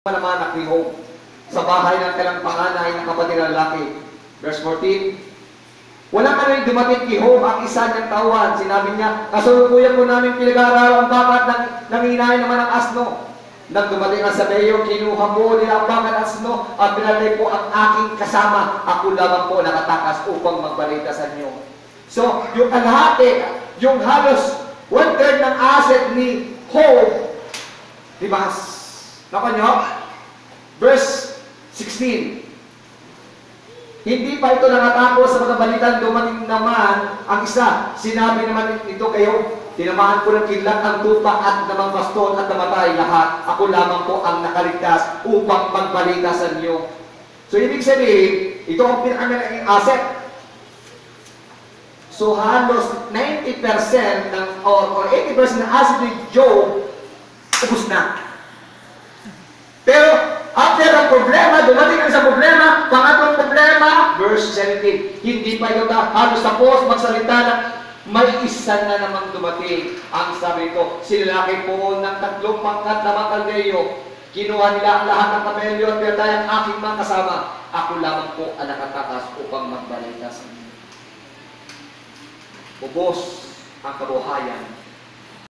naman nakiho sa bahay ng kailang panganay ng kapatid ng lalaki. Verse 14, wala ka rin dumating kay Job ang isa niyang tauhan. Sinabi niya, kasalukuyan po namin pinag-aaralan ang bakat ng nanginay naman ang asno. Nang dumating ang sabeyo, kinuha po nila ang bakat ng asno at pinatay po ang aking kasama. Ako lamang po nakatakas upang magbalita sa inyo. So, yung kalahati, yung halos 1/3 ng asset ni Job, libas. Nako nyo? Verse 16. Hindi pa ito nakatapos sa mga balitan, dumating naman ang isa. Sinabi naman ito kayo, tinamaan ko ng kidlat ang tupa at namang baston at namatay lahat. Ako lamang po ang nakaligtas upang magbalita sa inyo. So, ibig sabihin, ito ang pinakamalaking asset. So, halos 90% or 80% ng asset ni Job, ubus na. Pero, after ang problema, dumating ang sa problema, pangatlong problema, verse 17, hindi pa ito halos tapos magsalita na may isa na namang dumating. Ang sabi ko, sinilaki po ng 3 pangkat na mga kaldeyo, kinuha nila ang lahat ng kamelyo at pinatay ang aking mga kasama. Ako lamang po ang nakatakas upang magbalita sa inyo. Ubos ang kabuhayan